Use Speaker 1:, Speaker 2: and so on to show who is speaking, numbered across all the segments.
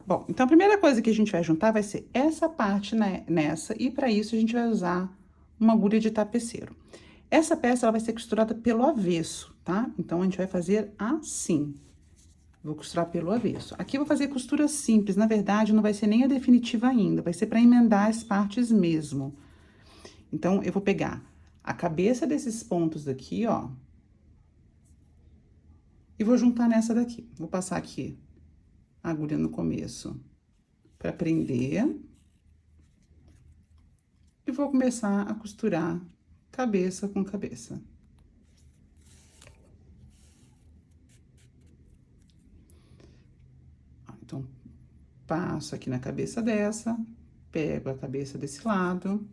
Speaker 1: Bom, então a primeira coisa que a gente vai juntar vai ser essa parte, né, nessa, e para isso a gente vai usar uma agulha de tapeceiro. Essa peça ela vai ser costurada pelo avesso, tá? Então a gente vai fazer assim. Vou costurar pelo avesso. Aqui eu vou fazer costura simples, na verdade não vai ser nem a definitiva ainda, vai ser para emendar as partes mesmo. Então eu vou pegar a cabeça desses pontos daqui, ó, e vou juntar nessa daqui. Vou passar aqui a agulha no começo para prender. E vou começar a costurar cabeça com cabeça. Então, passo aqui na cabeça dessa, pego a cabeça desse lado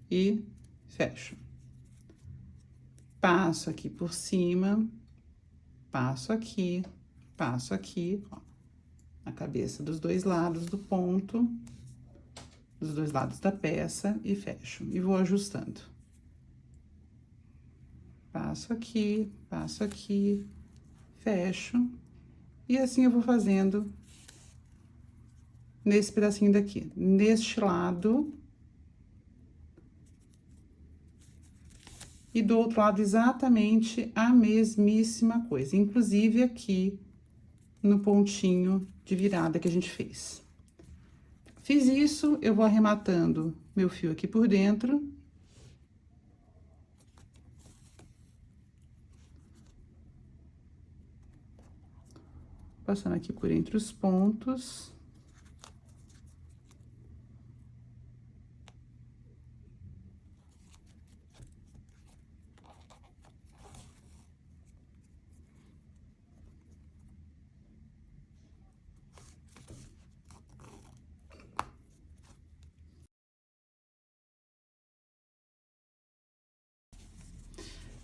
Speaker 1: e fecho. Passo aqui por cima, passo aqui, ó, na cabeça dos dois lados do ponto, dos dois lados da peça e fecho. E vou ajustando. Passo aqui, fecho. E assim eu vou fazendo nesse pedacinho daqui. Neste lado. E do outro lado, exatamente a mesmíssima coisa. Inclusive aqui no pontinho de virada que a gente fez. Fiz isso, eu vou arrematando meu fio aqui por dentro. Passando aqui por entre os pontos.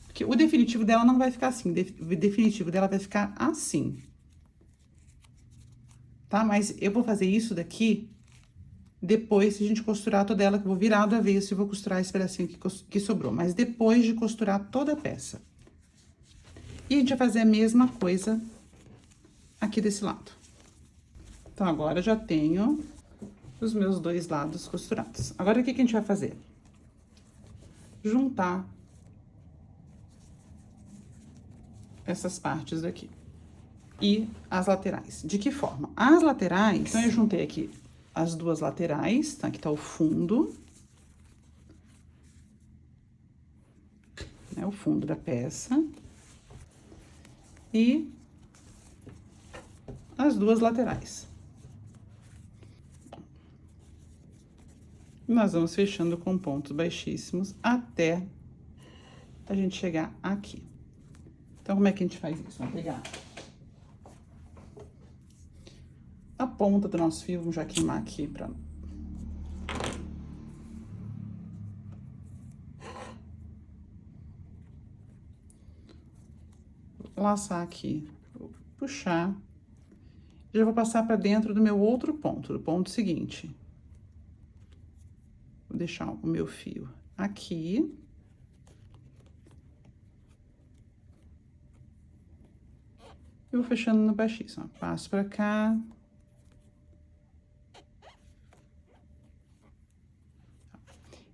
Speaker 1: Porque o definitivo dela não vai ficar assim, o definitivo dela vai ficar assim. Tá? Mas eu vou fazer isso daqui depois que a gente costurar toda ela, que eu vou virar do avesso e vou costurar esse pedacinho que sobrou. Mas depois de costurar toda a peça. E a gente vai fazer a mesma coisa aqui desse lado. Então, agora eu já tenho os meus dois lados costurados. Agora, o que que a gente vai fazer? Juntar essas partes daqui. E as laterais. De que forma? As laterais, então, eu juntei aqui as duas laterais, tá? Aqui tá o fundo. Né? O fundo da peça. E as duas laterais. Nós vamos fechando com pontos baixíssimos até a gente chegar aqui. Então, como é que a gente faz isso? Vamos pegar a ponta do nosso fio, vamos já queimar aqui pra... laçar aqui, vou puxar. Já vou passar pra dentro do meu outro ponto, do ponto seguinte. Vou deixar o meu fio aqui. E vou fechando no baixíssimo, ó. Passo pra cá.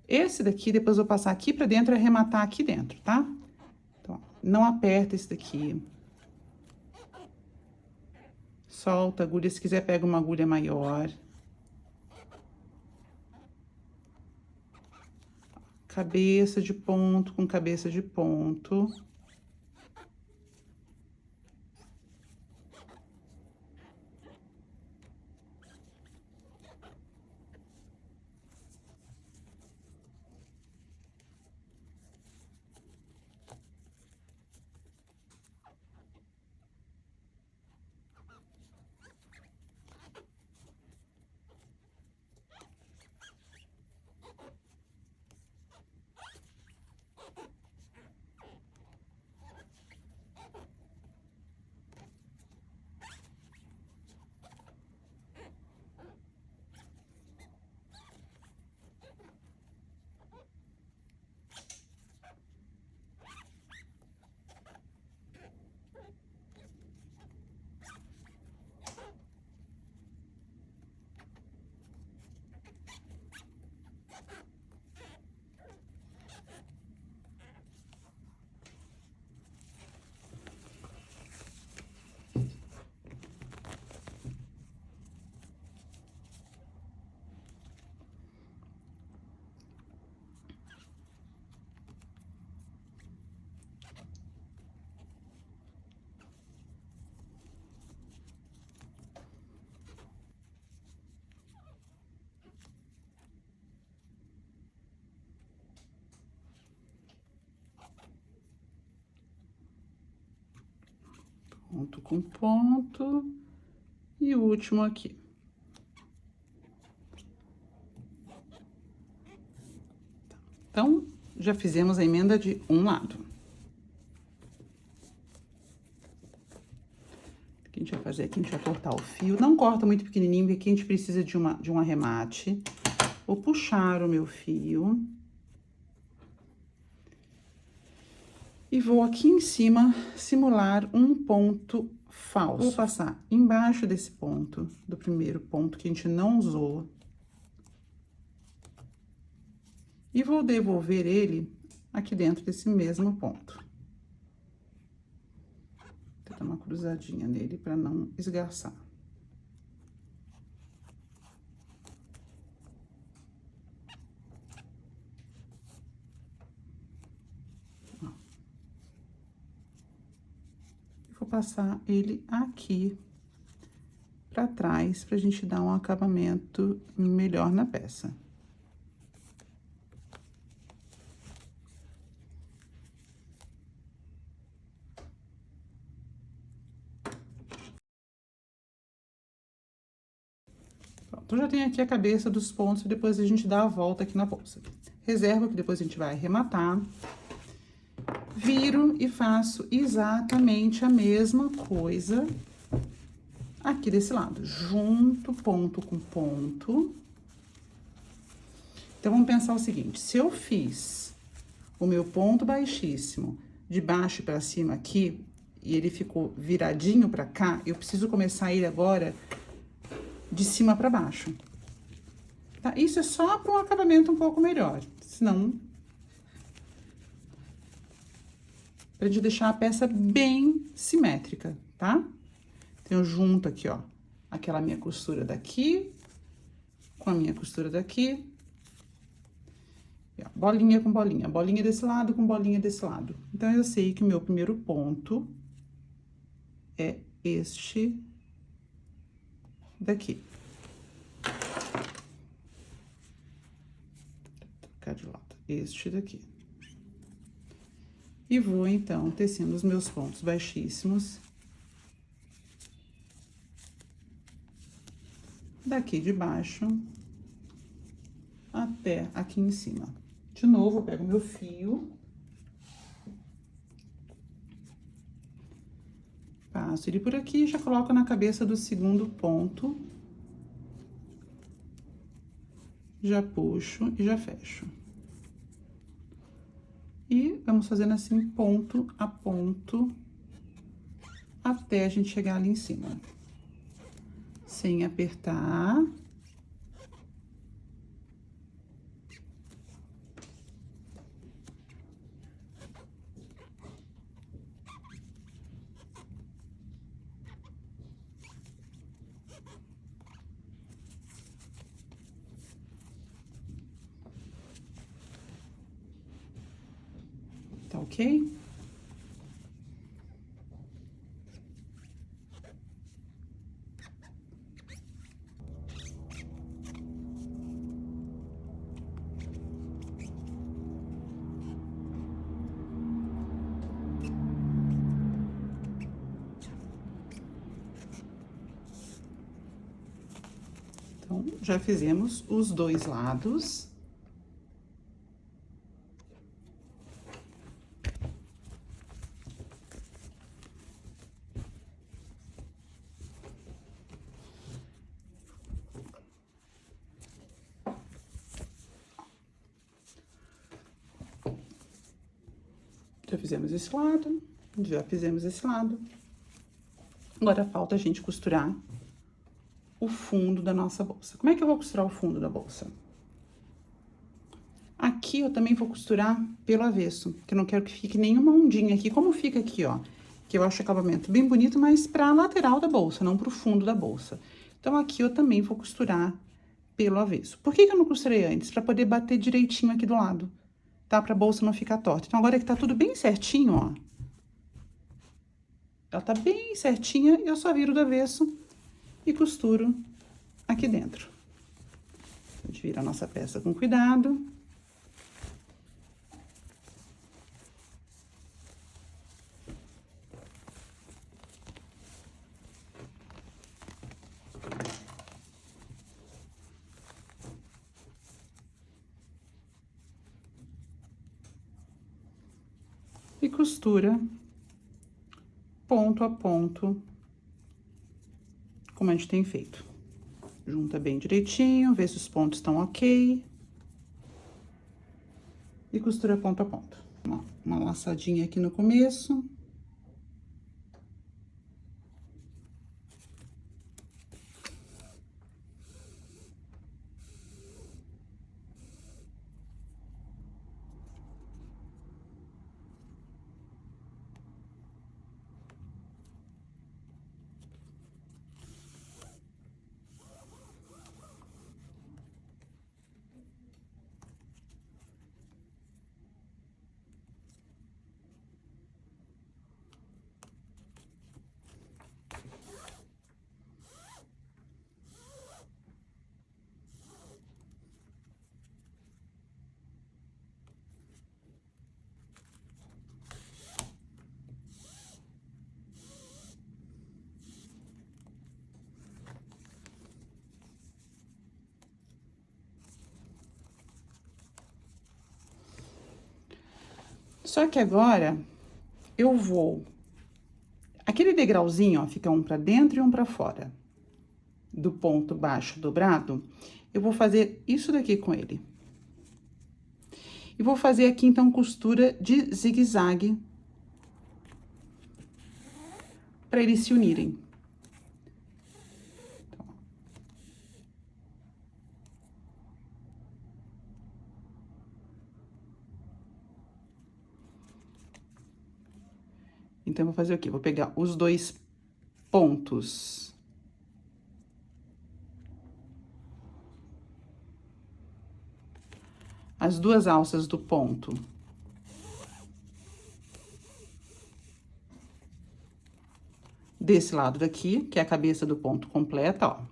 Speaker 1: Esse daqui, depois eu vou passar aqui pra dentro e arrematar aqui dentro, tá? Então, ó, não aperta esse daqui. Solta a agulha, se quiser pega uma agulha maior. Cabeça de ponto com cabeça de ponto. Ponto com ponto. E o último aqui. Então, já fizemos a emenda de um lado. O que a gente vai fazer aqui? A gente vai cortar o fio. Não corta muito pequenininho, porque aqui a gente precisa de um arremate. Vou puxar o meu fio. E vou aqui em cima simular um ponto falso. Vou passar embaixo desse ponto, do primeiro ponto que a gente não usou. E vou devolver ele aqui dentro desse mesmo ponto. Vou dar uma cruzadinha nele para não esgarçar. Vou passar ele aqui para trás, pra gente dar um acabamento melhor na peça. Pronto, já tenho aqui a cabeça dos pontos, depois a gente dá a volta aqui na bolsa. Reserva, que depois a gente vai arrematar. Viro e faço exatamente a mesma coisa aqui desse lado. Junto ponto com ponto. Então, vamos pensar o seguinte, se eu fiz o meu ponto baixíssimo de baixo para cima aqui, e ele ficou viradinho para cá, eu preciso começar ele agora de cima para baixo. Tá? Isso é só para um acabamento um pouco melhor, senão... Pra gente deixar a peça bem simétrica, tá? Então, eu junto aqui, ó, aquela minha costura daqui, com a minha costura daqui. E, ó, bolinha com bolinha, bolinha desse lado com bolinha desse lado. Então, eu sei que o meu primeiro ponto é este daqui. Vou trocar de lado, este daqui. E vou, então, tecendo os meus pontos baixíssimos. Daqui de baixo até aqui em cima. De novo, eu pego meu fio. Passo ele por aqui e já coloco na cabeça do segundo ponto. Já puxo e já fecho. E vamos fazendo assim, ponto a ponto, até a gente chegar ali em cima. Sem apertar. Tá ok? Então, já fizemos os dois lados. Já fizemos esse lado, já fizemos esse lado. Agora, falta a gente costurar o fundo da nossa bolsa. Como é que eu vou costurar o fundo da bolsa? Aqui eu também vou costurar pelo avesso, que eu não quero que fique nenhuma ondinha aqui, como fica aqui, ó. Que eu acho o acabamento bem bonito, mas pra lateral da bolsa, não pro fundo da bolsa. Então, aqui eu também vou costurar pelo avesso. Por que que eu não costurei antes? Pra poder bater direitinho aqui do lado, tá? Pra bolsa não ficar torta. Então, agora que tá tudo bem certinho, ó. Ela tá bem certinha, eu só viro do avesso e costuro aqui dentro. A gente vira a nossa peça com cuidado. e costura ponto a ponto, como a gente tem feito. Junta bem direitinho, vê se os pontos estão ok. E costura ponto a ponto. Ó, uma laçadinha aqui no começo. Só que agora, eu vou... Aquele degrauzinho, ó, fica um pra dentro e um pra fora. Do ponto baixo dobrado, eu vou fazer isso daqui com ele. E vou fazer aqui, então, costura de zigue-zague. Pra eles se unirem. Então, eu vou fazer o quê? Vou pegar os dois pontos. As duas alças do ponto. Desse lado daqui, que é a cabeça do ponto completa, ó. Vou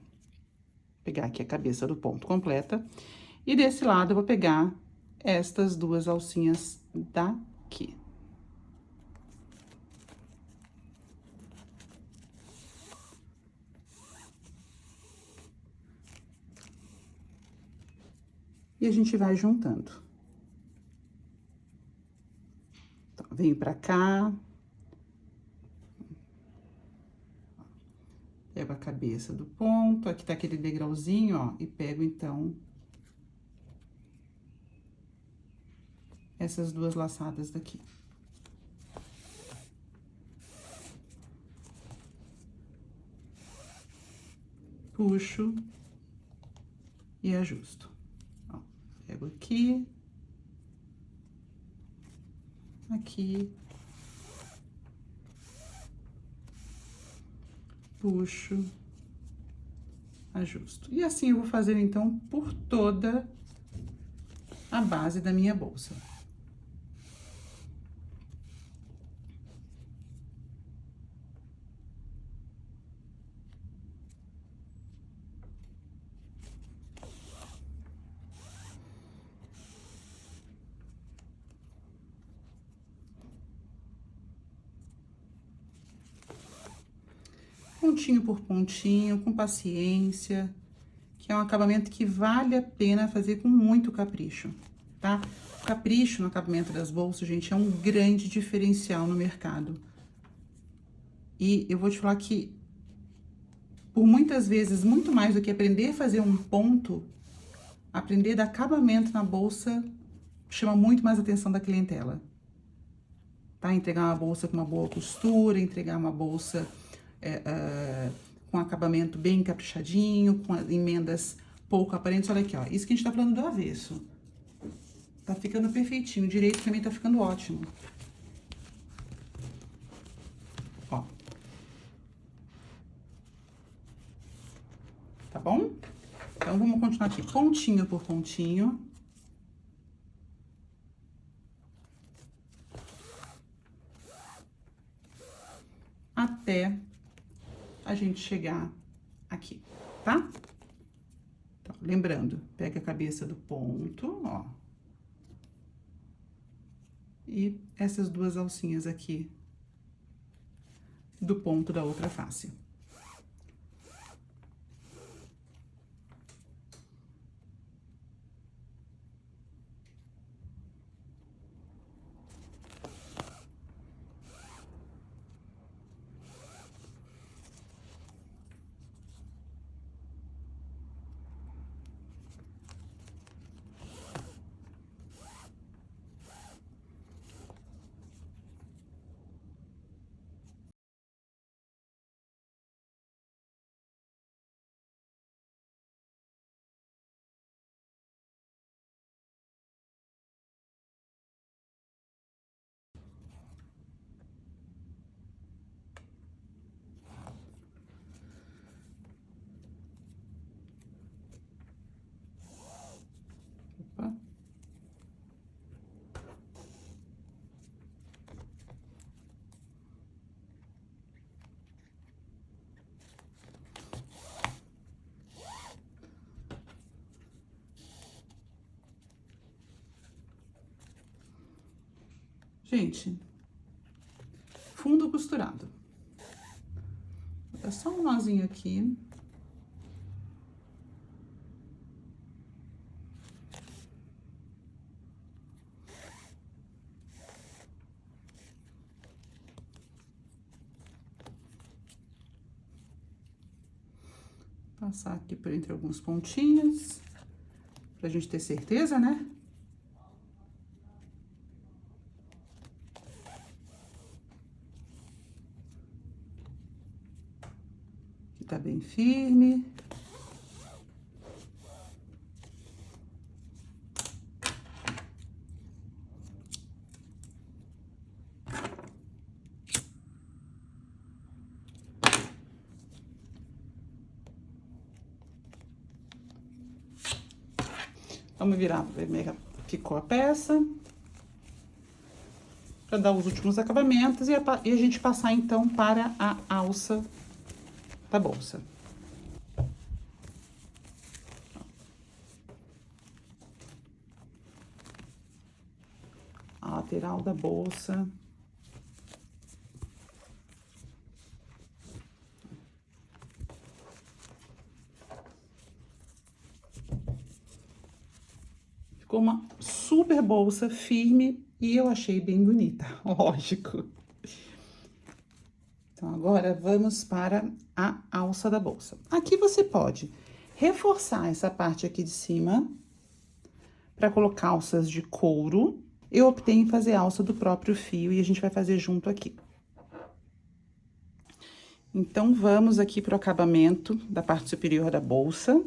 Speaker 1: pegar aqui a cabeça do ponto completa. E desse lado, eu vou pegar estas duas alcinhas daqui. E a gente vai juntando. Então, venho pra cá. Pego a cabeça do ponto, aqui tá aquele degrauzinho, ó, e pego, então, essas duas laçadas daqui. Puxo e ajusto. Ó, pego aqui, aqui, puxo, ajusto. E assim eu vou fazer, então, por toda a base da minha bolsa. Pontinho por pontinho, com paciência, que é um acabamento que vale a pena fazer com muito capricho, tá? O capricho no acabamento das bolsas, gente, é um grande diferencial no mercado. E eu vou te falar que, por muitas vezes, muito mais do que aprender a fazer um ponto, aprender a dar acabamento na bolsa chama muito mais a atenção da clientela. Tá? Entregar uma bolsa com uma boa costura, entregar uma bolsa com acabamento bem caprichadinho, com emendas pouco aparentes. Olha aqui, ó, isso que a gente tá falando do avesso. Tá ficando perfeitinho, o direito também tá ficando ótimo. Ó. Tá bom? Então, vamos continuar aqui, pontinho por pontinho. Até a gente chegar aqui, tá? Então, lembrando, pega a cabeça do ponto, ó. E essas duas alcinhas aqui do ponto da outra face. Gente, fundo costurado. Vou dar só um nozinho aqui. Passar aqui por entre alguns pontinhos, pra gente ter certeza, né? Que tá bem firme. Vamos virar, ficou a peça. Para dar os últimos acabamentos e a gente passar, então, para a alça da bolsa. A lateral da bolsa. Ficou uma super bolsa firme e eu achei bem bonita, lógico. Então, agora vamos para a alça da bolsa. Aqui você pode reforçar essa parte aqui de cima para colocar alças de couro. Eu optei em fazer alça do próprio fio e a gente vai fazer junto aqui. Então, vamos aqui pro acabamento da parte superior da bolsa,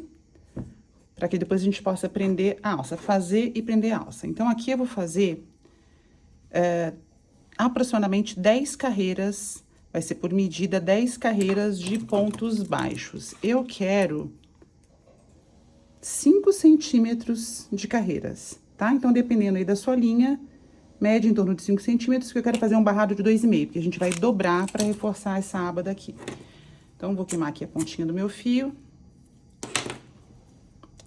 Speaker 1: para que depois a gente possa prender a alça, fazer e prender a alça. Então, aqui eu vou fazer aproximadamente 10 carreiras, vai ser por medida 10 carreiras de pontos baixos. Eu quero 5 centímetros de carreiras, tá? Então, dependendo aí da sua linha, mede em torno de 5 centímetros, que eu quero fazer um barrado de 2,5, porque a gente vai dobrar para reforçar essa aba daqui. Então, vou queimar aqui a pontinha do meu fio.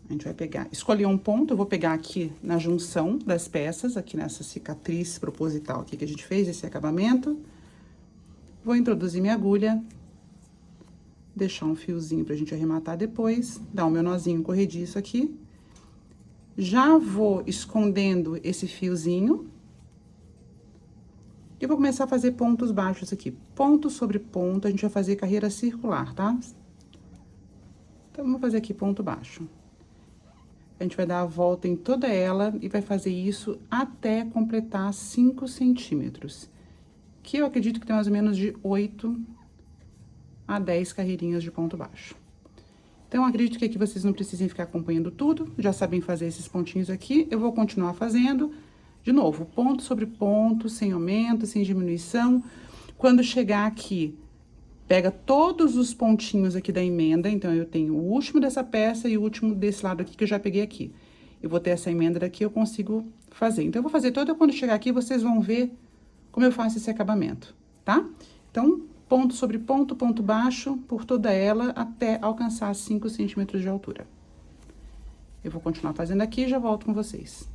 Speaker 1: A gente vai pegar, escolher um ponto, eu vou pegar aqui na junção das peças, aqui nessa cicatriz proposital aqui que a gente fez, esse acabamento. Vou introduzir minha agulha, deixar um fiozinho pra gente arrematar depois, dar o meu nozinho corrediço aqui. Já vou escondendo esse fiozinho. E vou começar a fazer pontos baixos aqui. Ponto sobre ponto, a gente vai fazer carreira circular, tá? Então, vamos fazer aqui ponto baixo. A gente vai dar a volta em toda ela e vai fazer isso até completar 5 centímetros. Que eu acredito que tem mais ou menos de 8 a 10 carreirinhas de ponto baixo. Então, acredito que aqui vocês não precisem ficar acompanhando tudo, já sabem fazer esses pontinhos aqui. Eu vou continuar fazendo, de novo, ponto sobre ponto, sem aumento, sem diminuição. Quando chegar aqui, pega todos os pontinhos aqui da emenda, então, eu tenho o último dessa peça e o último desse lado aqui, que eu já peguei aqui. Eu vou ter essa emenda daqui, eu consigo fazer. Então, eu vou fazer toda, quando chegar aqui, vocês vão ver como eu faço esse acabamento, tá? Então, ponto sobre ponto, ponto baixo, por toda ela, até alcançar 5 centímetros de altura. Eu vou continuar fazendo aqui e já volto com vocês.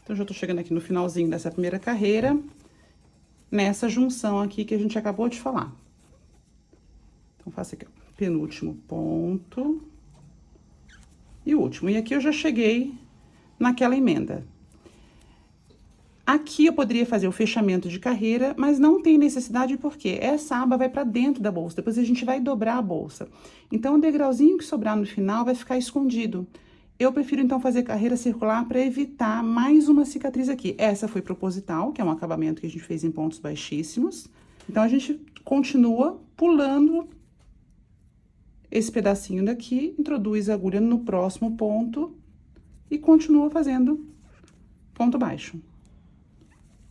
Speaker 1: Então, já tô chegando aqui no finalzinho dessa primeira carreira, nessa junção aqui que a gente acabou de falar. Então, faço aqui, ó, penúltimo ponto e o último. E aqui eu já cheguei naquela emenda. Aqui eu poderia fazer o fechamento de carreira, mas não tem necessidade porque essa aba vai para dentro da bolsa, depois a gente vai dobrar a bolsa. Então, o degrauzinho que sobrar no final vai ficar escondido. Eu prefiro, então, fazer carreira circular para evitar mais uma cicatriz aqui. Essa foi proposital, que é um acabamento que a gente fez em pontos baixíssimos. Então, a gente continua pulando esse pedacinho daqui, introduz a agulha no próximo ponto e continua fazendo ponto baixo.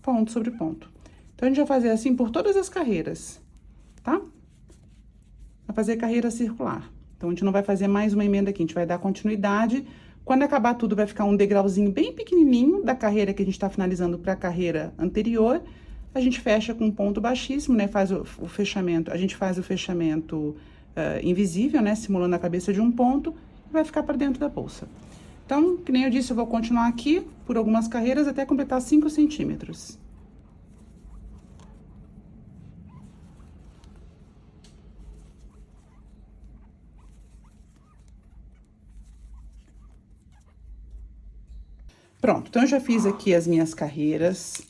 Speaker 1: Ponto sobre ponto. Então, a gente vai fazer assim por todas as carreiras, tá? Vai fazer carreira circular. Então, a gente não vai fazer mais uma emenda aqui, a gente vai dar continuidade. Quando acabar tudo, vai ficar um degrauzinho bem pequenininho da carreira que a gente tá finalizando para a carreira anterior. A gente fecha com um ponto baixíssimo, né? Faz o fechamento, a gente faz o fechamento invisível, né? Simulando a cabeça de um ponto. vai ficar para dentro da bolsa. Então, que nem eu disse, eu vou continuar aqui por algumas carreiras até completar 5 centímetros. Pronto, então eu já fiz aqui as minhas carreiras.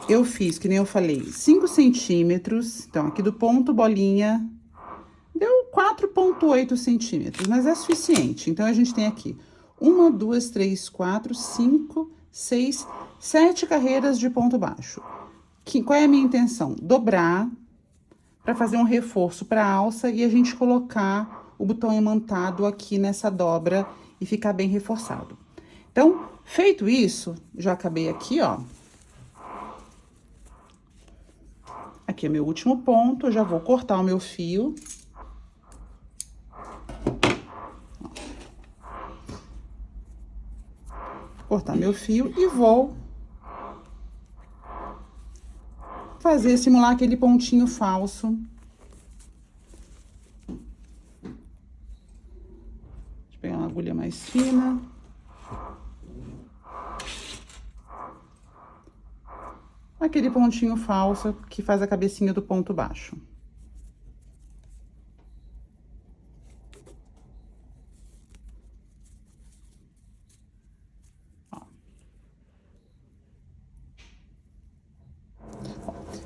Speaker 1: Eu fiz, que nem eu falei, 5 centímetros. Então, aqui do ponto bolinha, deu 4,8 centímetros, mas é suficiente. Então, a gente tem aqui 1, 2, 3, 4, 5, 6, 7 carreiras de ponto baixo. Qual é a minha intenção? Dobrar para fazer um reforço para a alça e a gente colocar o botão imantado aqui nessa dobra e ficar bem reforçado. Então, feito isso, já acabei aqui, ó. Aqui é meu último ponto, eu já vou cortar o meu fio. Cortar meu fio e vou fazer, simular aquele pontinho falso. Deixa eu pegar uma agulha mais fina. Aquele pontinho falso que faz a cabecinha do ponto baixo. Ó.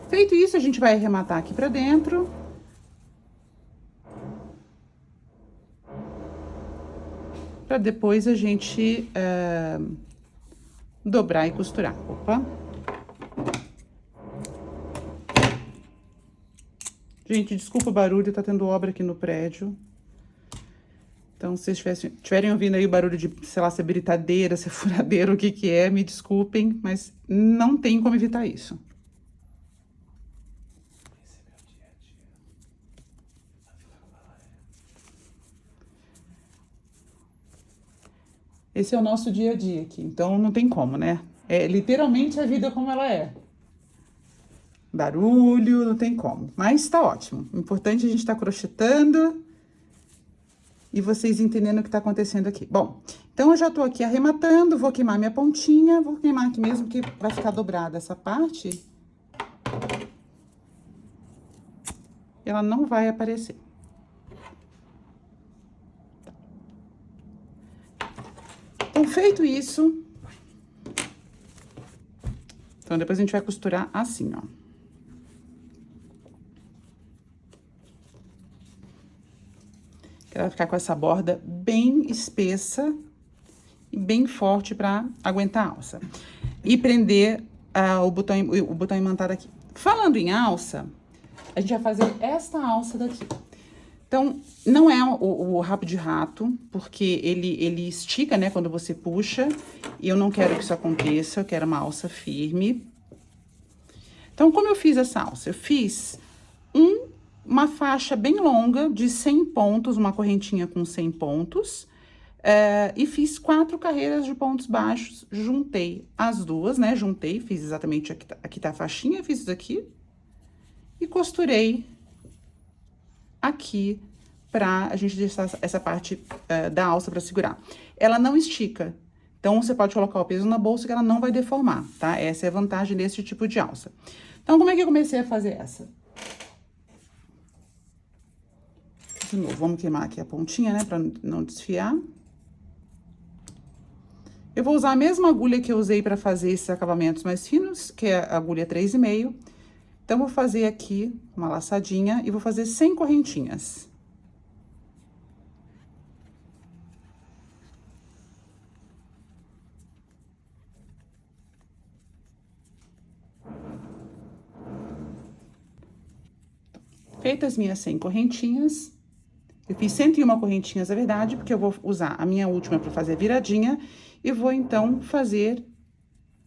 Speaker 1: Feito isso, a gente vai arrematar aqui pra dentro. Pra depois a gente dobrar e costurar. Opa! Gente, desculpa o barulho, tá tendo obra aqui no prédio. Então, se vocês estiverem ouvindo aí o barulho de, sei lá, se é britadeira, se é furadeira, o que que é, me desculpem, mas não tem como evitar isso. Esse é o nosso dia a dia aqui, então não tem como, né? É literalmente a vida como ela é. Barulho, não tem como. Mas tá ótimo. O importante é a gente tá crochetando e vocês entendendo o que tá acontecendo aqui. Bom, então eu já tô aqui arrematando, vou queimar minha pontinha, vou queimar aqui mesmo que vai ficar dobrada essa parte. Ela não vai aparecer. Então, feito isso... Então, depois a gente vai costurar assim, ó. Ela vai ficar com essa borda bem espessa e bem forte para aguentar a alça. E prender o botão imantado aqui. Falando em alça, a gente vai fazer esta alça daqui. Então, não é o rabo de rato, porque ele estica, né, quando você puxa. E eu não quero que isso aconteça, eu quero uma alça firme. Então, como eu fiz essa alça? Eu fiz uma faixa bem longa de 100 pontos, uma correntinha com 100 pontos, e fiz 4 carreiras de pontos baixos, juntei as duas, né, fiz exatamente, aqui tá a faixinha, fiz isso aqui, e costurei aqui pra a gente deixar essa parte da alça pra segurar. Ela não estica, então você pode colocar o peso na bolsa que ela não vai deformar, tá? Essa é a vantagem desse tipo de alça. Então, como é que eu comecei a fazer essa? De novo, vamos queimar aqui a pontinha, né, pra não desfiar. Eu vou usar a mesma agulha que eu usei pra fazer esses acabamentos mais finos, que é a agulha 3,5. Então, vou fazer aqui uma laçadinha e vou fazer 100 correntinhas. Feitas as minhas 100 correntinhas, eu fiz 101 correntinhas, na verdade, porque eu vou usar a minha última para fazer a viradinha e vou, então, fazer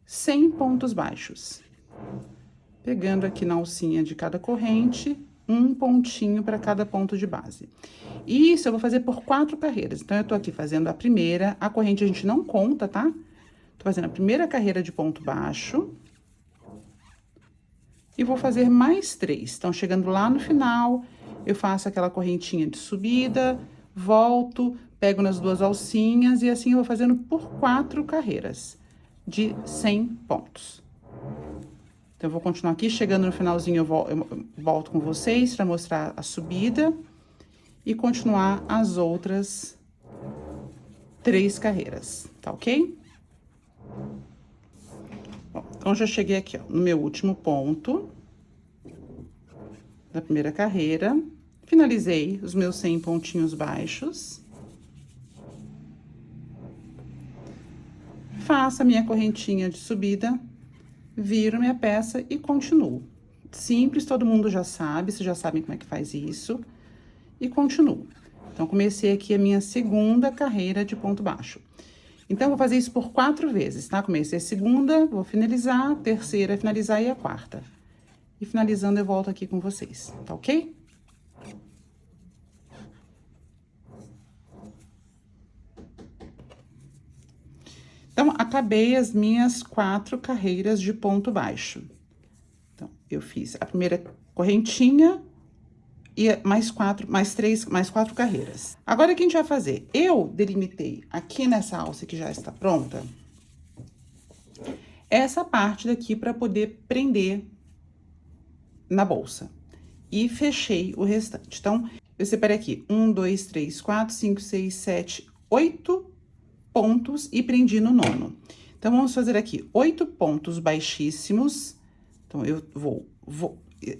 Speaker 1: 100 pontos baixos. Pegando aqui na alcinha de cada corrente, um pontinho para cada ponto de base. E isso eu vou fazer por 4 carreiras. Então, eu tô aqui fazendo a primeira, a corrente a gente não conta, tá? Tô fazendo a primeira carreira de ponto baixo. E vou fazer mais 3. Então, chegando lá no final, eu faço aquela correntinha de subida, volto, pego nas duas alcinhas e assim eu vou fazendo por 4 carreiras de 100 pontos. Então, eu vou continuar aqui, chegando no finalzinho eu volto com vocês para mostrar a subida e continuar as outras 3 carreiras, tá ok? Bom, então, já cheguei aqui, ó, no meu último ponto da primeira carreira, finalizei os meus 100 pontinhos baixos. Faço a minha correntinha de subida, viro minha peça e continuo. Simples, todo mundo já sabe, vocês já sabem como é que faz isso. E continuo. Então, comecei aqui a minha segunda carreira de ponto baixo. Então, vou fazer isso por 4 vezes, tá? Comecei a segunda, vou finalizar, a terceira finalizar e a quarta. E finalizando, eu volto aqui com vocês, tá ok? Então, acabei as minhas 4 carreiras de ponto baixo. Então, eu fiz a primeira correntinha e mais 4 carreiras. Agora, o que a gente vai fazer? Eu delimitei aqui nessa alça que já está pronta, essa parte daqui para poder prender na bolsa. E fechei o restante. Então, eu separei aqui 1, 2, 3, 4, 5, 6, 7, 8 pontos e prendi no nono. Então, vamos fazer aqui 8 pontos baixíssimos. Então, eu vou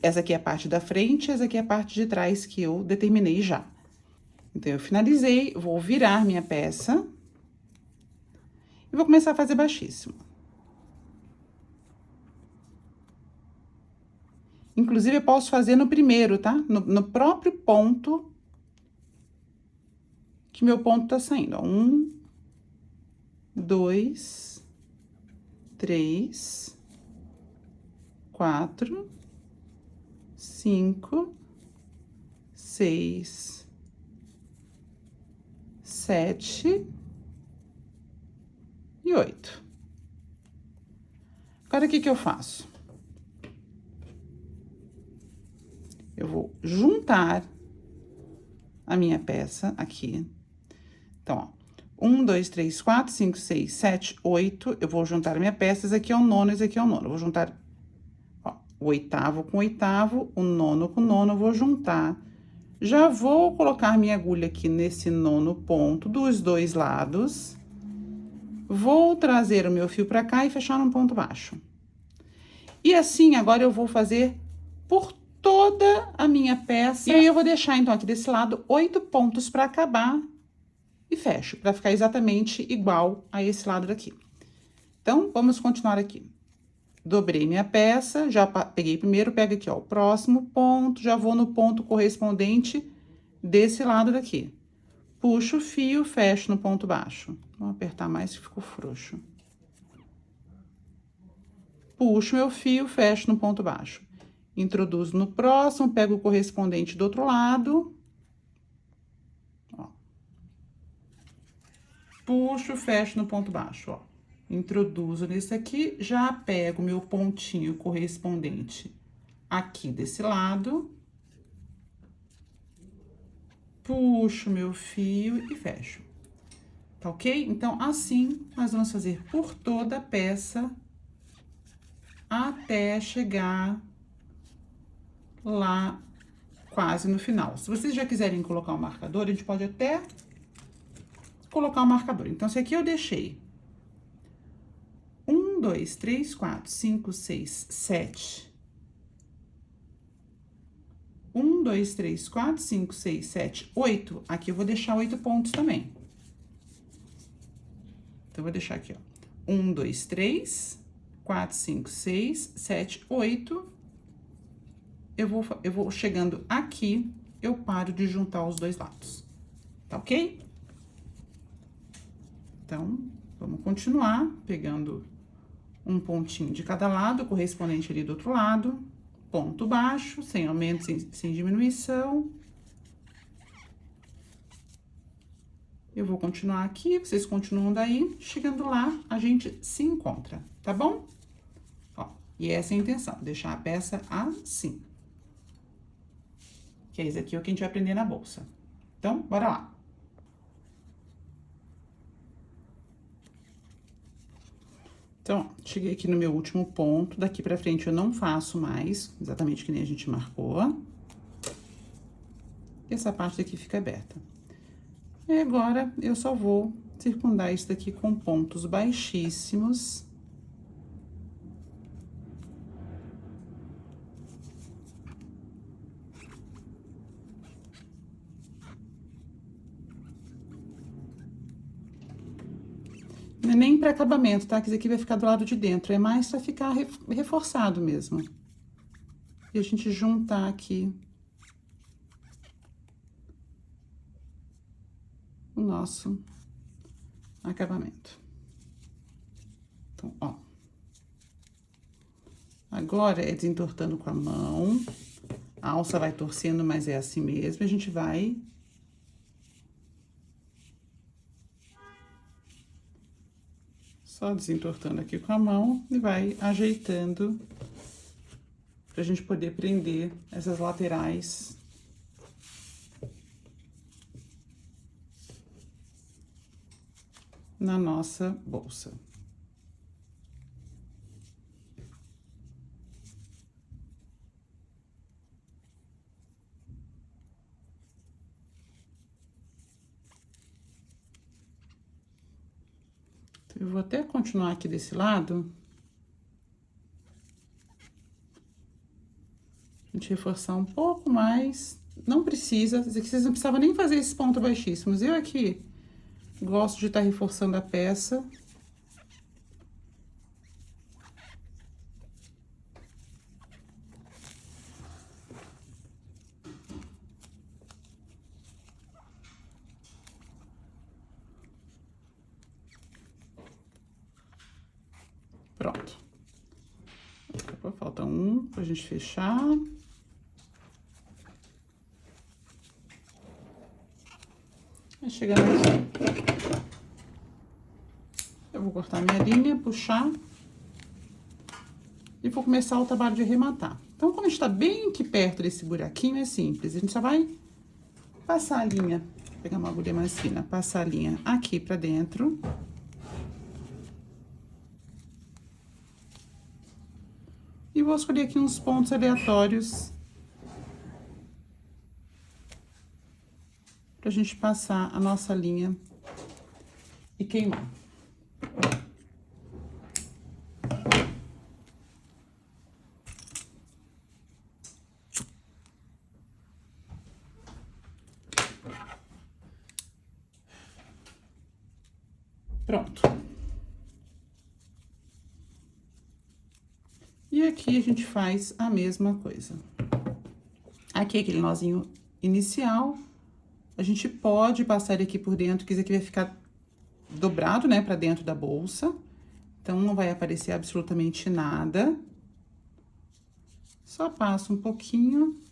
Speaker 1: essa aqui é a parte da frente, essa aqui é a parte de trás que eu determinei já. Então, eu finalizei, vou virar minha peça e vou começar a fazer baixíssimo. Inclusive, eu posso fazer no primeiro, tá? No próprio ponto que meu ponto tá saindo, ó. 1, 2, 3, 4, 5, 6, 7 e 8. Agora, o que que eu faço? Eu vou juntar a minha peça aqui. Então, ó, 1, 2, 3, 4, 5, 6, 7, 8. Eu vou juntar a minha peça, esse aqui é o nono, esse aqui é o nono. Eu vou juntar, ó, o oitavo com o oitavo, o nono com o nono, eu vou juntar. Já vou colocar minha agulha aqui nesse nono ponto dos dois lados. Vou trazer o meu fio pra cá e fechar num ponto baixo. E assim, agora eu vou fazer por toda a minha peça. E aí, eu vou deixar, então, aqui desse lado, 8 pontos pra acabar e fecho, pra ficar exatamente igual a esse lado daqui. Então, vamos continuar aqui. Dobrei minha peça, já peguei primeiro, pego aqui, ó, o próximo ponto, já vou no ponto correspondente desse lado daqui. Puxo o fio, fecho no ponto baixo. Vou apertar mais que ficou frouxo. Puxo meu fio, fecho no ponto baixo. Introduzo no próximo, pego o correspondente do outro lado. Ó. Puxo, fecho no ponto baixo, ó. Introduzo nesse aqui, já pego meu pontinho correspondente aqui desse lado. Puxo meu fio e fecho. Tá ok? Então, assim, nós vamos fazer por toda a peça até chegar lá quase no final. Se vocês já quiserem colocar o marcador, a gente pode até colocar o marcador. Então, se aqui eu deixei 1, 2, 3, 4, 5, 6, 7. 1, 2, 3, 4, 5, 6, 7, 8. Aqui eu vou deixar 8 pontos também. Então, eu vou deixar aqui, ó. 1, 2, 3, 4, 5, 6, 7, 8. Eu vou chegando aqui, eu paro de juntar os dois lados. Tá ok? Então, vamos continuar pegando um pontinho de cada lado, correspondente ali do outro lado. Ponto baixo, sem aumento, sem diminuição. Eu vou continuar aqui, vocês continuam daí. Chegando lá, a gente se encontra, tá bom? Ó, e essa é a intenção, deixar a peça assim. Que é isso aqui, o que a gente vai prender na bolsa. Então, bora lá. Então, ó, cheguei aqui no meu último ponto, daqui pra frente eu não faço mais, exatamente que nem a gente marcou. E essa parte daqui fica aberta. E agora, eu só vou circundar isso daqui com pontos baixíssimos. Não é nem para acabamento, tá? Que isso aqui vai ficar do lado de dentro. É mais para ficar reforçado mesmo. E a gente juntar aqui o nosso acabamento. Então, ó. Agora é desentortando com a mão. A alça vai torcendo, mas é assim mesmo. A gente vai só desentortando aqui com a mão e vai ajeitando pra gente poder prender essas laterais na nossa bolsa. Eu vou até continuar aqui desse lado. A gente reforçar um pouco mais. Não precisa, vocês não precisavam nem fazer esses pontos baixíssimos. Eu aqui gosto de estar reforçando a peça. Pronto. Falta um pra gente fechar. Vai chegando aqui. Eu vou cortar minha linha, puxar. E vou começar o trabalho de arrematar. Então, quando a gente tá bem aqui perto desse buraquinho, é simples. A gente só vai passar a linha. Vou pegar uma agulha mais fina, passar a linha aqui pra dentro. E vou escolher aqui uns pontos aleatórios pra gente passar a nossa linha e queimar. Pronto. E aqui a gente faz a mesma coisa. Aqui aquele nozinho inicial, a gente pode passar ele aqui por dentro, que isso aqui vai ficar dobrado, né, pra dentro da bolsa. Então, não vai aparecer absolutamente nada. Só passa um pouquinho.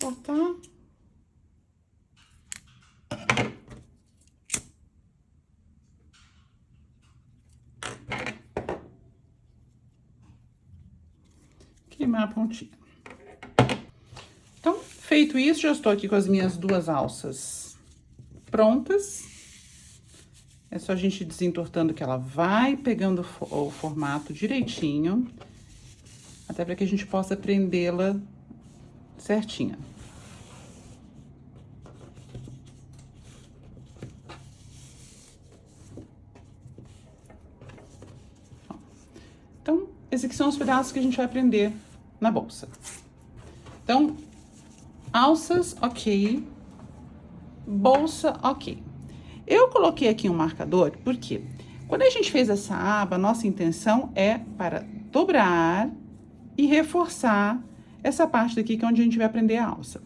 Speaker 1: Cortar. Queimar a pontinha. Então, feito isso, já estou aqui com as minhas duas alças prontas. É só a gente desentortando que ela vai pegando o formato direitinho, até para que a gente possa prendê-la certinha. Então, esses aqui são os pedaços que a gente vai prender na bolsa. Então, alças, ok. Bolsa, ok. Eu coloquei aqui um marcador, porque quando a gente fez essa aba, a nossa intenção é para dobrar e reforçar essa parte daqui, que é onde a gente vai prender a alça.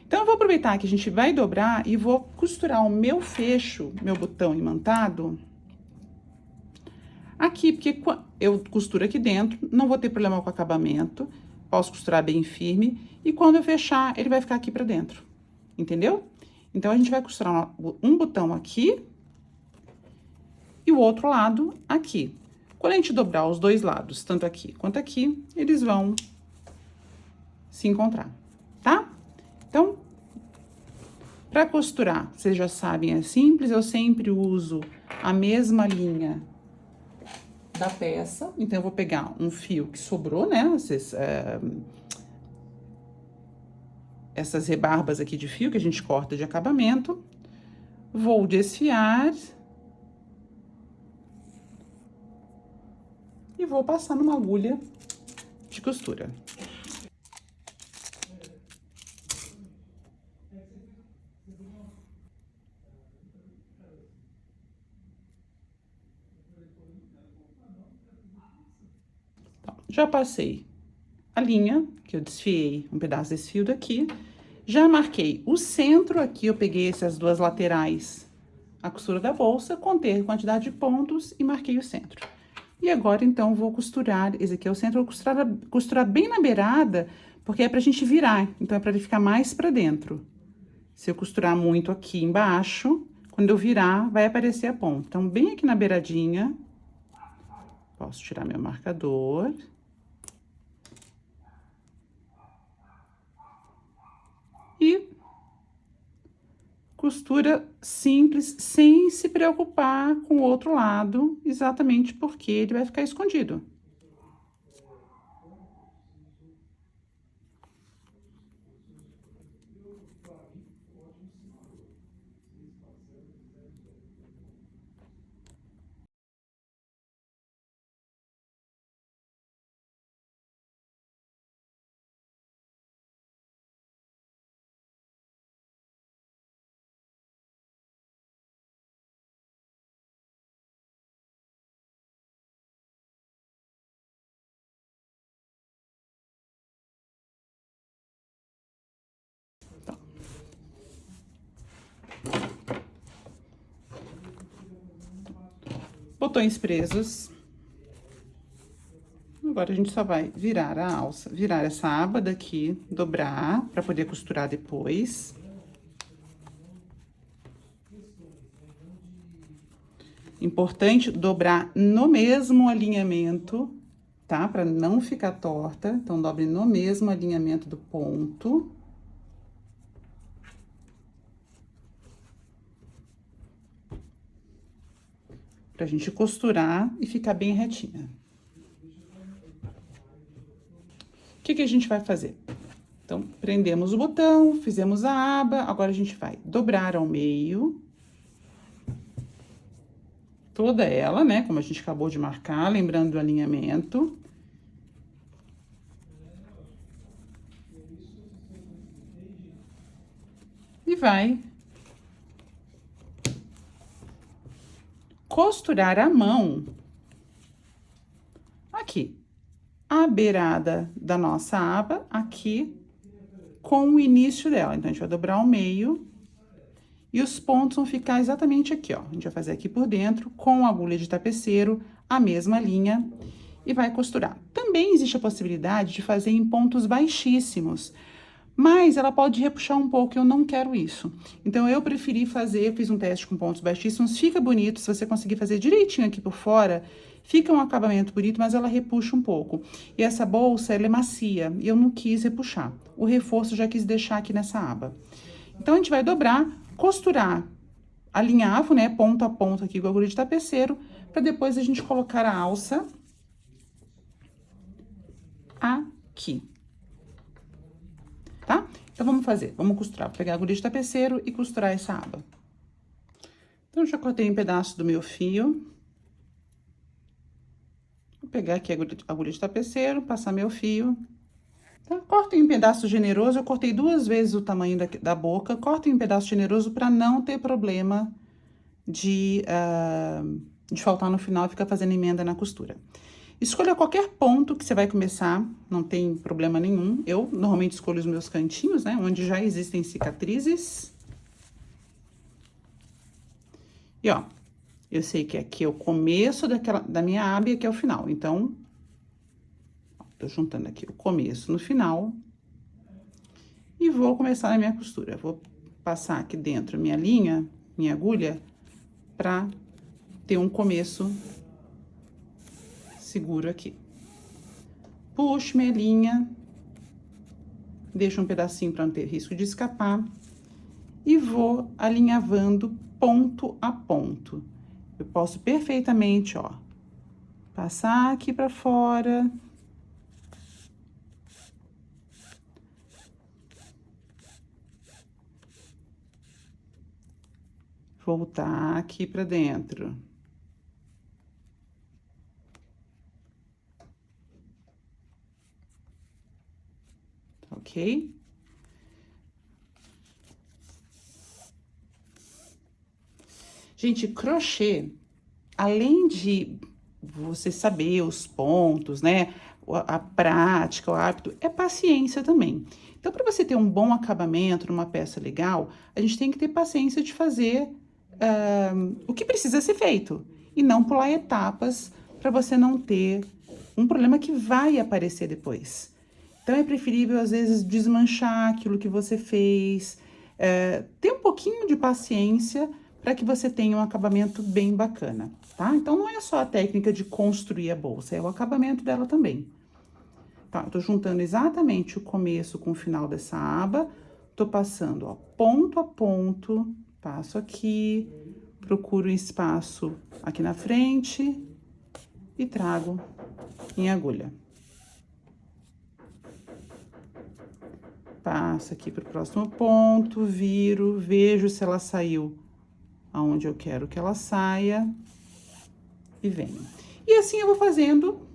Speaker 1: Então, eu vou aproveitar que a gente vai dobrar e vou costurar o meu fecho, meu botão imantado, aqui, porque eu costuro aqui dentro, não vou ter problema com o acabamento, posso costurar bem firme, e quando eu fechar, ele vai ficar aqui pra dentro, entendeu? Então, a gente vai costurar um botão aqui e o outro lado aqui. Quando a gente dobrar os dois lados, tanto aqui quanto aqui, eles vão se encontrar, tá? Então, para costurar, vocês já sabem, é simples, eu sempre uso a mesma linha da peça. Então, eu vou pegar um fio que sobrou, né? Essas rebarbas aqui de fio que a gente corta de acabamento. Vou desfiar. E vou passar numa agulha de costura. Então, já passei a linha, que eu desfiei um pedaço desse fio daqui. Já marquei o centro aqui, eu peguei essas duas laterais, a costura da bolsa, contei a quantidade de pontos e marquei o centro. E agora, então, vou costurar, esse aqui é o centro, vou costurar bem na beirada, porque é pra gente virar, então é pra ele ficar mais pra dentro. Se eu costurar muito aqui embaixo, quando eu virar, vai aparecer a ponta. Então, bem aqui na beiradinha, posso tirar meu marcador. E costura simples, sem se preocupar com o outro lado, exatamente porque ele vai ficar escondido. Botões presos. Agora, a gente só vai virar a alça, virar essa aba daqui, dobrar, pra poder costurar depois. Importante dobrar no mesmo alinhamento, tá? Pra não ficar torta. Então, dobre no mesmo alinhamento do ponto. Pra gente costurar e ficar bem retinha. O que que a gente vai fazer? Então, prendemos o botão, fizemos a aba, agora a gente vai dobrar ao meio. Toda ela, né, como a gente acabou de marcar, lembrando do alinhamento. E vai costurar a mão aqui, a beirada da nossa aba, aqui, com o início dela. Então, a gente vai dobrar ao meio e os pontos vão ficar exatamente aqui, ó. A gente vai fazer aqui por dentro, com a agulha de tapeceiro, a mesma linha, e vai costurar. Também existe a possibilidade de fazer em pontos baixíssimos, mas ela pode repuxar um pouco, eu não quero isso. Então, eu preferi fazer, fiz um teste com pontos baixíssimos, fica bonito, se você conseguir fazer direitinho aqui por fora, fica um acabamento bonito, mas ela repuxa um pouco. E essa bolsa, ela é macia, e eu não quis repuxar. O reforço eu já quis deixar aqui nessa aba. Então, a gente vai dobrar, costurar, alinhavo, né, ponto a ponto aqui com a agulha de tapeceiro, pra depois a gente colocar a alça aqui. Tá? Então, vamos fazer, vamos costurar, vou pegar a agulha de tapeceiro e costurar essa aba. Então, já cortei um pedaço do meu fio. Vou pegar aqui a agulha de tapeceiro, passar meu fio. Tá? Corto em um pedaço generoso, eu cortei 2 vezes o tamanho da boca, corto em um pedaço generoso para não ter problema de faltar no final e ficar fazendo emenda na costura. Escolha qualquer ponto que você vai começar, não tem problema nenhum. Eu normalmente escolho os meus cantinhos, né, onde já existem cicatrizes. E ó, Eu sei que aqui é o começo da minha aba e aqui é o final. Então, tô juntando aqui o começo no final. E vou começar a minha costura. Vou passar aqui dentro minha linha, minha agulha, pra ter um começo seguro aqui. Puxo minha linha, deixo um pedacinho para não ter risco de escapar. E vou alinhavando ponto a ponto. Eu posso perfeitamente, ó, passar aqui pra fora. Voltar aqui pra dentro. Ok? Gente, crochê, além de você saber os pontos, né? A prática, o hábito, é paciência também. Então, para você ter um bom acabamento numa peça legal, a gente tem que ter paciência de fazer o que precisa ser feito e não pular etapas para você não ter um problema que vai aparecer depois. Então, é preferível, às vezes, desmanchar aquilo que você fez, ter um pouquinho de paciência para que você tenha um acabamento bem bacana, tá? Então, não é só a técnica de construir a bolsa, é o acabamento dela também. Tá, eu tô juntando exatamente o começo com o final dessa aba, tô passando, ó, ponto a ponto, passo aqui, procuro um espaço aqui na frente e trago em agulha. Passo aqui pro próximo ponto, viro, vejo se ela saiu aonde eu quero que ela saia e venho. E assim eu vou fazendo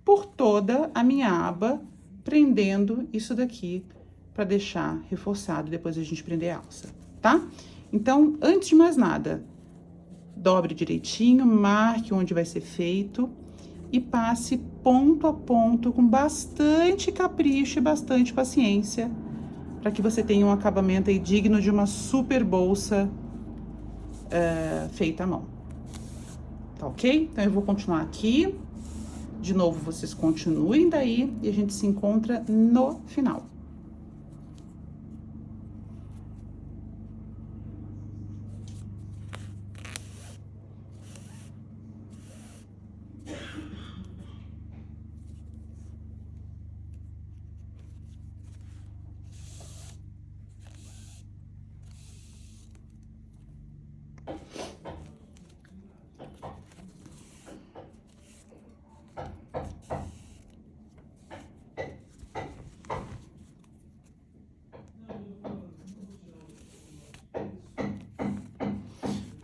Speaker 1: por toda a minha aba, prendendo isso daqui para deixar reforçado depois a gente prender a alça, tá? Então, antes de mais nada, dobre direitinho, marque onde vai ser feito e passe ponto a ponto com bastante capricho e bastante paciência para que você tenha um acabamento aí digno de uma super bolsa feita à mão. Tá ok? Então, eu vou continuar aqui. De novo, vocês continuem daí e a gente se encontra no final.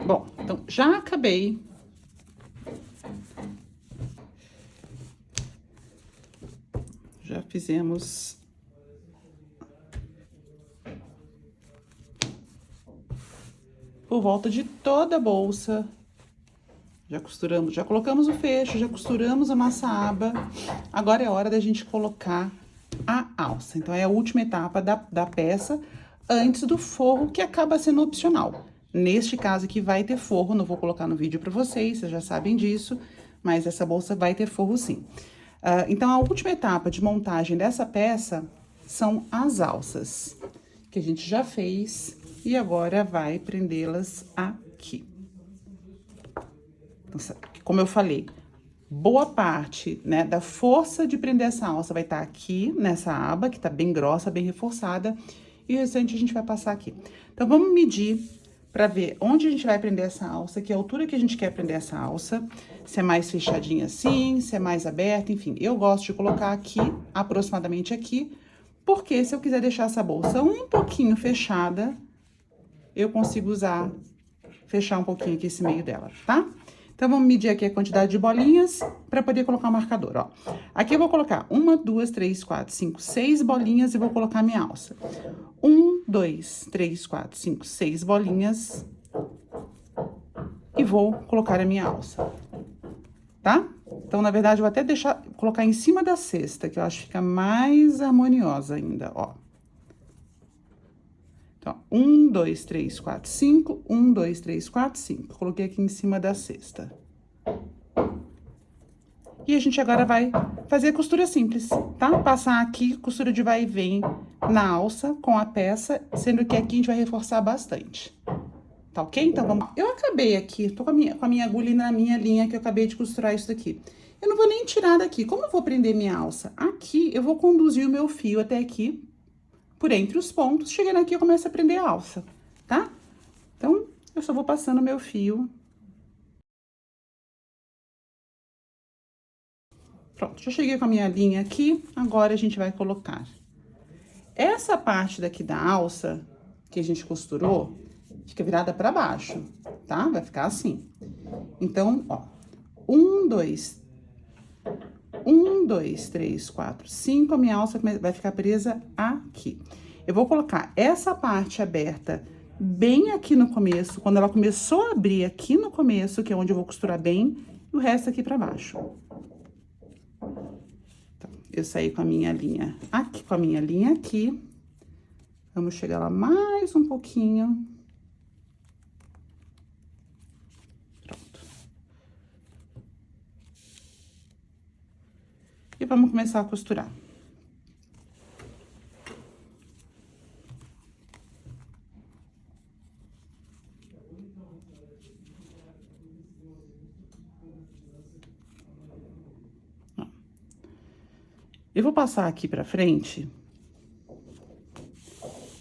Speaker 1: Bom, então, já acabei. Já fizemos por volta de toda a bolsa. Já costuramos, já colocamos o fecho, já costuramos a nossa aba. Agora é hora da gente colocar a alça. Então, é a última etapa da peça antes do forro, que acaba sendo opcional. Neste caso aqui vai ter forro, não vou colocar no vídeo para vocês já sabem disso, mas essa bolsa vai ter forro sim. Então, a última etapa de montagem dessa peça são as alças, que a gente já fez e agora vai prendê-las aqui. Então, como eu falei, boa parte, né, da força de prender essa alça vai estar aqui nessa aba, que tá bem grossa, bem reforçada, e o restante a gente vai passar aqui. Então, vamos medir para ver onde a gente vai prender essa alça, que altura que a gente quer prender essa alça, se é mais fechadinha assim, se é mais aberta, enfim. Eu gosto de colocar aqui, aproximadamente aqui, porque se eu quiser deixar essa bolsa um pouquinho fechada, eu consigo fechar um pouquinho aqui esse meio dela, tá? Então, vamos medir aqui a quantidade de bolinhas para poder colocar o marcador, ó. Aqui eu vou colocar 1, 2, 3, 4, 5, 6 bolinhas e vou colocar a minha alça. 1, 2, 3, 4, 5, 6 bolinhas e vou colocar a minha alça, tá? Então, na verdade, eu vou até colocar em cima da cesta, que eu acho que fica mais harmoniosa ainda, ó. Então, 1, 2, 3, 4, 5, 1, 2, 3, 4, 5. Coloquei aqui em cima da cesta. E a gente agora vai fazer costura simples, tá? Passar aqui, costura de vai e vem na alça com a peça, sendo que aqui a gente vai reforçar bastante. Tá ok? Então, vamos lá. Eu acabei aqui, tô com a minha agulha na minha linha, que eu acabei de costurar isso daqui. Eu não vou nem tirar daqui. Como eu vou prender minha alça? Aqui, eu vou conduzir o meu fio até aqui, por entre os pontos. Chegando aqui, eu começo a prender a alça, tá? Então, eu só vou passando o meu fio. Pronto, já cheguei com a minha linha aqui. Agora, a gente vai colocar essa parte daqui da alça, que a gente costurou, fica virada pra baixo, tá? Vai ficar assim. Então, ó, 1, 2, 3, 4, 5, a minha alça vai ficar presa aqui. Eu vou colocar essa parte aberta bem aqui no começo, quando ela começou a abrir aqui no começo, que é onde eu vou costurar bem, e o resto aqui pra baixo. Então, eu saí com a minha linha aqui, com a minha linha aqui. Vamos chegar lá mais um pouquinho. Pronto. E vamos começar a costurar. Eu vou passar aqui pra frente.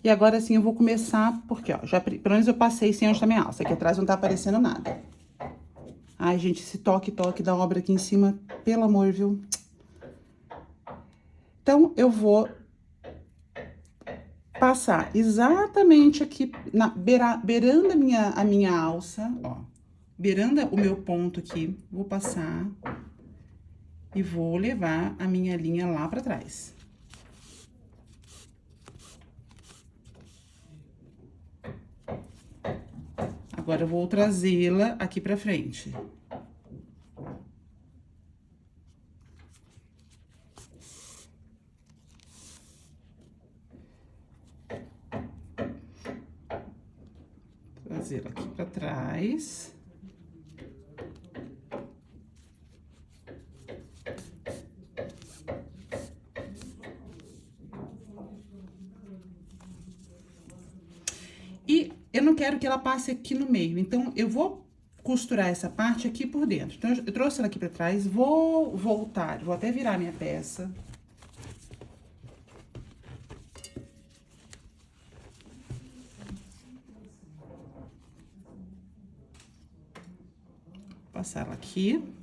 Speaker 1: E agora, sim, eu vou começar, porque, ó, já, pelo menos eu passei sem onde tá minha alça. Aqui atrás não tá aparecendo nada. Ai, gente, esse toque da obra aqui em cima, pelo amor, viu? Então, eu vou passar exatamente aqui, beirando a minha alça, ó. Beirando o meu ponto aqui, vou passar e vou levar a minha linha lá pra trás. Agora, eu vou trazê-la aqui pra frente. Trazê-la aqui pra trás. E eu não quero que ela passe aqui no meio, então eu vou costurar essa parte aqui por dentro. Então, eu trouxe ela aqui pra trás, vou voltar, vou até virar minha peça. Passar ela aqui.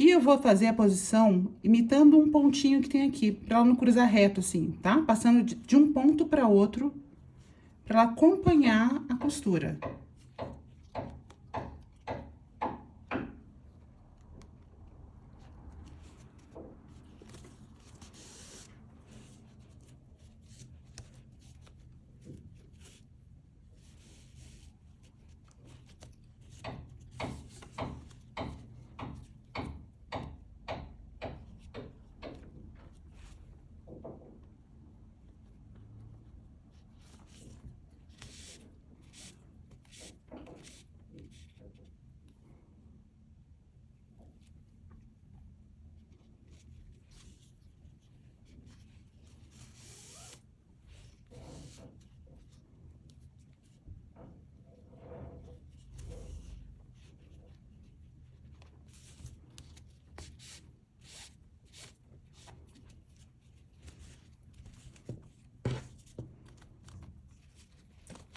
Speaker 1: E eu vou fazer a posição imitando um pontinho que tem aqui, pra ela não cruzar reto assim, tá? Passando de um ponto pra outro, pra ela acompanhar a costura.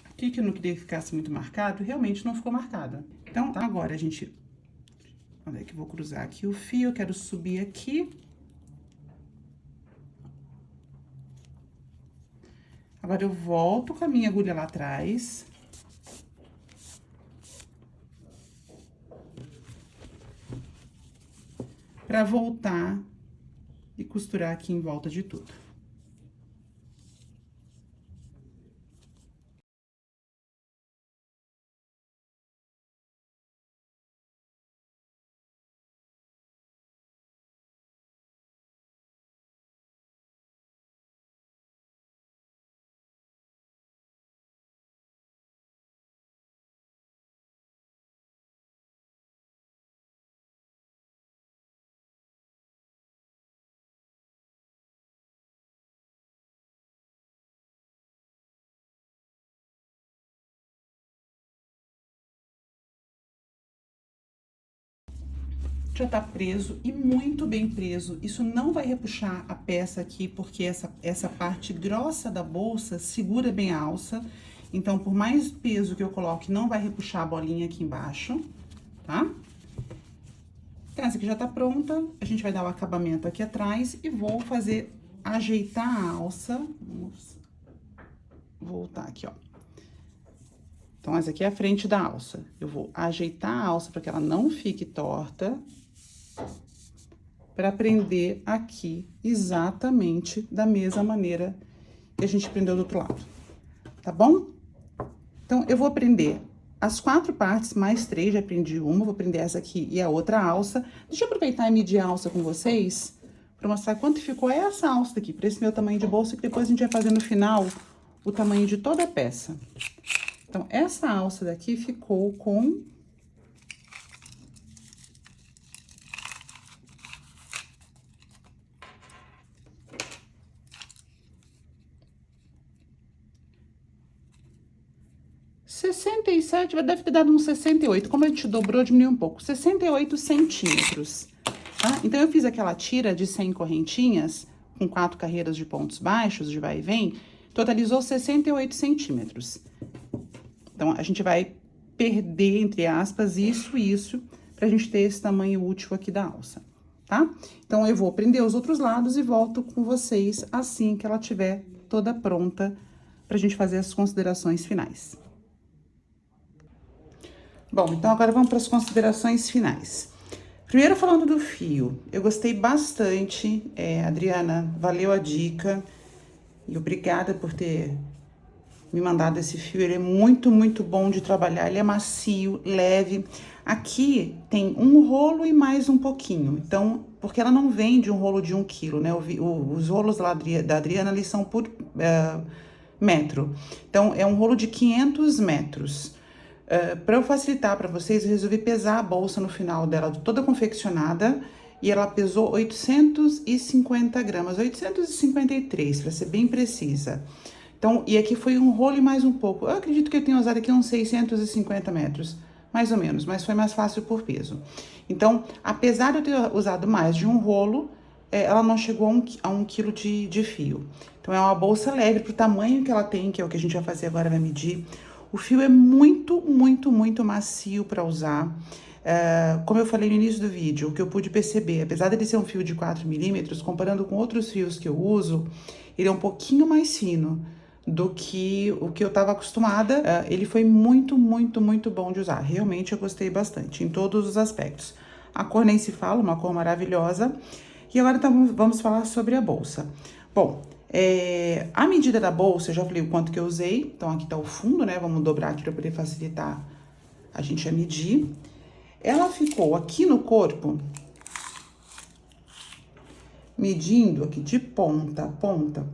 Speaker 1: Aqui que eu não queria que ficasse muito marcado, realmente não ficou marcada. Então, tá, agora a gente... Olha é que eu vou cruzar aqui o fio, eu quero subir aqui. Agora, eu volto com a minha agulha lá atrás. Pra voltar e costurar aqui em volta de tudo. Já tá preso e muito bem preso. Isso não vai repuxar a peça aqui, porque essa parte grossa da bolsa segura bem a alça. Então, por mais peso que eu coloque, não vai repuxar a bolinha aqui embaixo, tá? Então, essa aqui já tá pronta. A gente vai dar o acabamento aqui atrás e vou ajeitar a alça. Vamos voltar aqui, ó. Então, essa aqui é a frente da alça. Eu vou ajeitar a alça para que ela não fique torta, para prender aqui exatamente da mesma maneira que a gente prendeu do outro lado, tá bom? Então, eu vou prender as 4 partes, mais 3, já prendi uma, vou prender essa aqui e a outra alça. Deixa eu aproveitar e medir a alça com vocês, para mostrar quanto ficou essa alça daqui, para esse meu tamanho de bolsa, que depois a gente vai fazer no final o tamanho de toda a peça. Então, essa alça daqui ficou com 67, deve ter dado uns 68. Como a gente dobrou, diminuiu um pouco. 68 centímetros, tá? Então, eu fiz aquela tira de 100 correntinhas, com 4 carreiras de pontos baixos, de vai e vem, totalizou 68 centímetros. Então, a gente vai perder, entre aspas, isso, pra gente ter esse tamanho útil aqui da alça, tá? Então, eu vou prender os outros lados e volto com vocês assim que ela tiver toda pronta pra gente fazer as considerações finais. Bom, então agora vamos para as considerações finais. Primeiro, falando do fio, eu gostei bastante, Adriana, valeu a dica e obrigada por ter me mandado esse fio. Ele é muito, muito bom de trabalhar, ele é macio, leve. Aqui tem um rolo e mais um pouquinho, então, porque ela não vende um rolo de 1 quilo, né? Os rolos lá da Adriana, eles são por metro, então é um rolo de 500 metros. Para eu facilitar para vocês, eu resolvi pesar a bolsa no final dela, toda confeccionada, e ela pesou 850 gramas, 853, para ser bem precisa. Então, e aqui foi um rolo e mais um pouco. Eu acredito que eu tenha usado aqui uns 650 metros, mais ou menos, mas foi mais fácil por peso. Então, apesar de eu ter usado mais de um rolo, ela não chegou a 1 quilo de fio. Então, é uma bolsa leve pro tamanho que ela tem, que é o que a gente vai fazer agora, vai medir. O fio é muito, muito, muito macio para usar. Como eu falei no início do vídeo, o que eu pude perceber, apesar dele ser um fio de 4 milímetros, comparando com outros fios que eu uso, ele é um pouquinho mais fino do que o que eu estava acostumada. Ele foi muito, muito, muito bom de usar. Realmente eu gostei bastante, em todos os aspectos. A cor nem se fala, uma cor maravilhosa. E agora então, vamos falar sobre a bolsa. Bom, a medida da bolsa, eu já falei o quanto que eu usei. Então, aqui tá o fundo, né? Vamos dobrar aqui para poder facilitar a gente a medir. Ela ficou aqui no corpo, medindo aqui de ponta a ponta,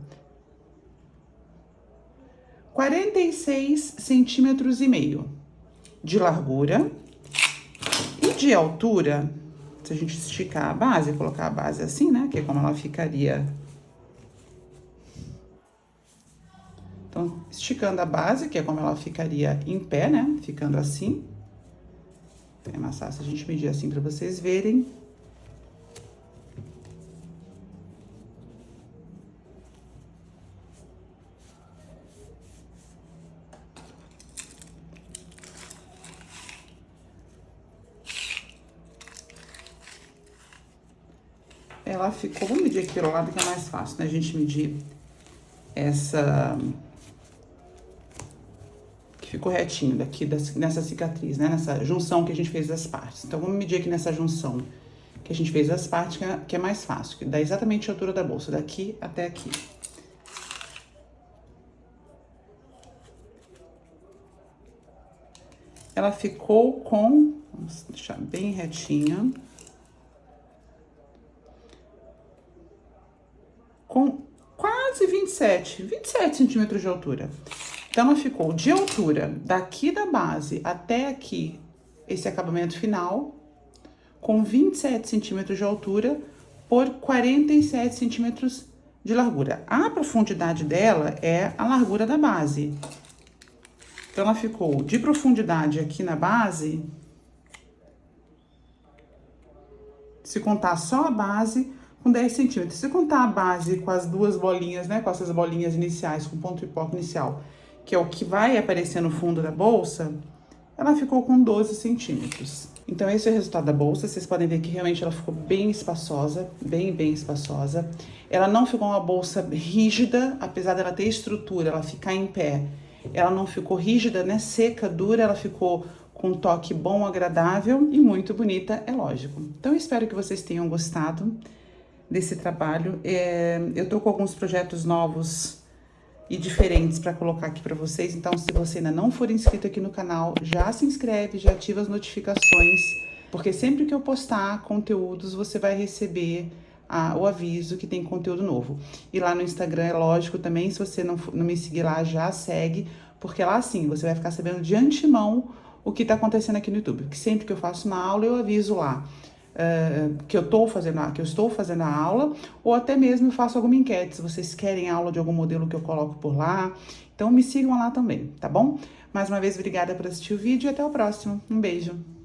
Speaker 1: 46 centímetros e meio de largura e de altura. Se a gente esticar a base, colocar a base assim, né? Que é como ela ficaria. Então, esticando a base, que é como ela ficaria em pé, né? Ficando assim. É mais fácil a gente medir assim para vocês verem. Ela ficou, vamos medir aqui pelo lado que é mais fácil, né? A gente medir essa... que ficou retinho daqui, nessa cicatriz, né? Nessa junção que a gente fez das partes. Então, vamos medir aqui nessa junção que a gente fez das partes, que é mais fácil. Que dá exatamente a altura da bolsa, daqui até aqui. Ela ficou com... Vamos deixar bem retinha. Com quase 27 centímetros de altura. Então, ela ficou de altura daqui da base até aqui, esse acabamento final, com 27 centímetros de altura por 47 centímetros de largura. A profundidade dela é a largura da base. Então, ela ficou de profundidade aqui na base Se contar só a base, com 10 centímetros. Se contar a base com as duas bolinhas, né, com essas bolinhas iniciais, com ponto e pipoca inicial, que é o que vai aparecer no fundo da bolsa, ela ficou com 12 centímetros. Então, esse é o resultado da bolsa. Vocês podem ver que realmente ela ficou bem espaçosa, bem espaçosa. Ela não ficou uma bolsa rígida, apesar dela ter estrutura, ela ficar em pé. Ela não ficou rígida, né, seca, dura, ela ficou com um toque bom, agradável e muito bonita, é lógico. Então, eu espero que vocês tenham gostado desse trabalho. Eu tô com alguns projetos novos e diferentes para colocar aqui para vocês. Então, se você ainda não for inscrito aqui no canal, já se inscreve, já ativa as notificações, porque sempre que eu postar conteúdos, você vai receber o aviso que tem conteúdo novo. E lá no Instagram, é lógico também, se você não me seguir lá, já segue, porque lá sim, você vai ficar sabendo de antemão o que tá acontecendo aqui no YouTube. Porque sempre que eu faço uma aula, eu aviso lá. Que eu estou fazendo a aula, ou até mesmo eu faço alguma enquete, se vocês querem aula de algum modelo que eu coloco por lá. Então me sigam lá também, tá bom? Mais uma vez, obrigada por assistir o vídeo e até o próximo. Um beijo!